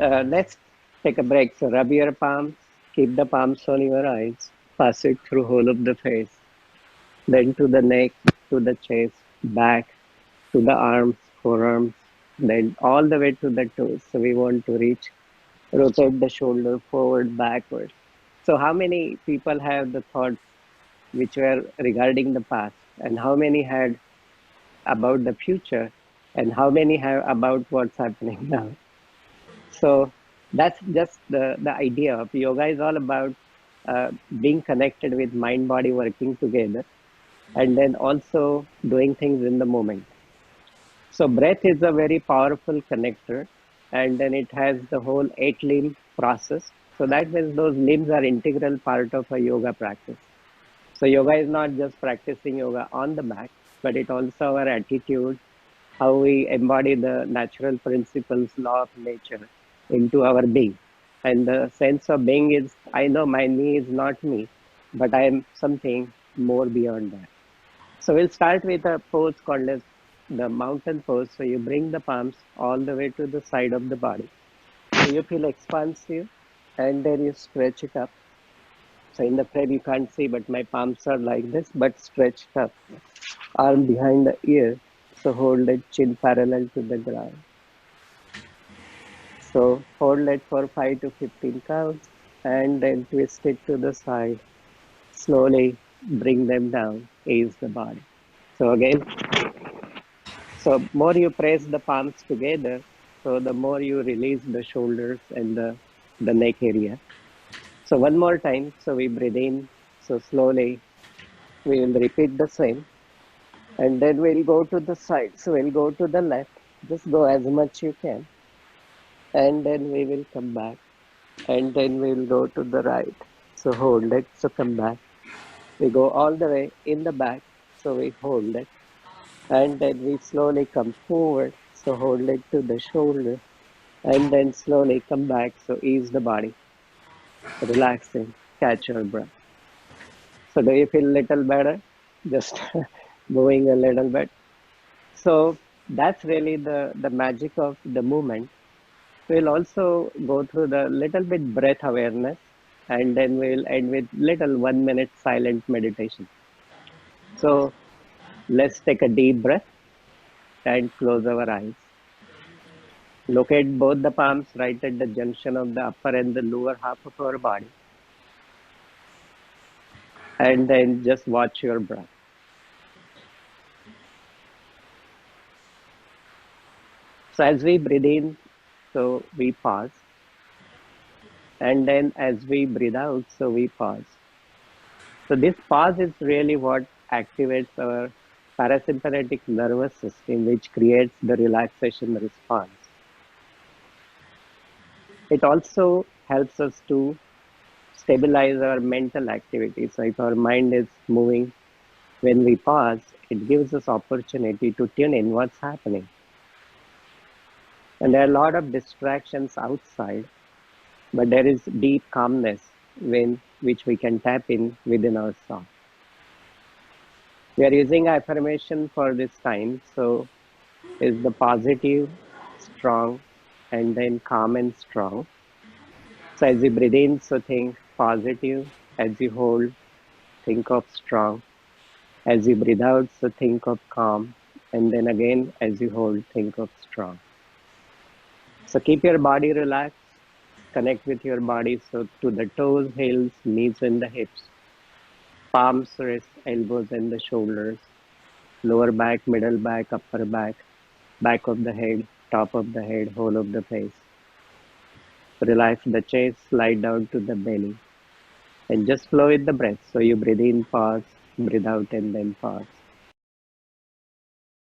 Let's take a break. So rub your palms, keep the palms on your eyes, pass it through whole of the face, then to the neck, to the chest, back, to the arms, forearms, then all the way to the toes. So we want to reach, rotate the shoulder forward, backward. So how many people have the thoughts which were regarding the past, and how many had about the future, and how many have about what's happening now? So that's just the idea of yoga is all about being connected with mind body working together, and then also doing things in the moment. So breath is a very powerful connector, and then it has the whole 8 limb process. So that means those limbs are integral part of a yoga practice. So yoga is not just practicing yoga on the mat, but it also our attitude, how we embody the natural principles, law of nature into our being. And the sense of being is, I know my me is not me, but I am something more beyond that. So we'll start with a pose called as the mountain pose. So you bring the palms all the way to the side of the body. So you feel expansive, and then you stretch it up. So in the frame you can't see, but my palms are like this, but stretched up. Arm behind the ear. So hold it chin parallel to the ground. So hold it for 5 to 15 counts, and then twist it to the side. Slowly bring them down. Ease the body. So again, so more you press the palms together, so the more you release the shoulders and the neck area. So one more time. So we breathe in. So slowly we will repeat the same, and then we'll go to the side. So we'll go to the left. Just go as much you can, and then we will come back, and then we'll go to the right. So hold it. So come back. We go all the way in the back. So we hold it, and then we slowly come forward. So hold it to the shoulder, and then slowly come back. So ease the body, relaxing, catch your breath. So do you feel a little better? Just moving a little bit. So that's really the magic of the movement. We'll also go through the little bit breath awareness, and then we'll end with little 1 minute silent meditation. So let's take a deep breath and close our eyes. Locate both the palms right at the junction of the upper and the lower half of our body, and then just watch your breath. So as we breathe in, so we pause, and then as we breathe out, so we pause. So this pause is really what activates our parasympathetic nervous system, which creates the relaxation response. It also helps us to stabilize our mental activity. So if our mind is moving, when we pause, it gives us opportunity to tune in what's happening. And there are a lot of distractions outside, but there is deep calmness which we can tap in within ourselves. We are using affirmation for this time. So is the positive, strong, and then calm and strong. So as you breathe in, so think positive. As you hold, think of strong. As you breathe out, so think of calm. And then again, as you hold, think of strong. So keep your body relaxed. Connect with your body. So to the toes, heels, knees, and the hips. Palms, wrists, elbows, and the shoulders. Lower back, middle back, upper back of the head, top of the head, whole of the face. Relax the chest, slide down to the belly, and just flow with the breath. So you breathe in, pause, breathe out, and then pause.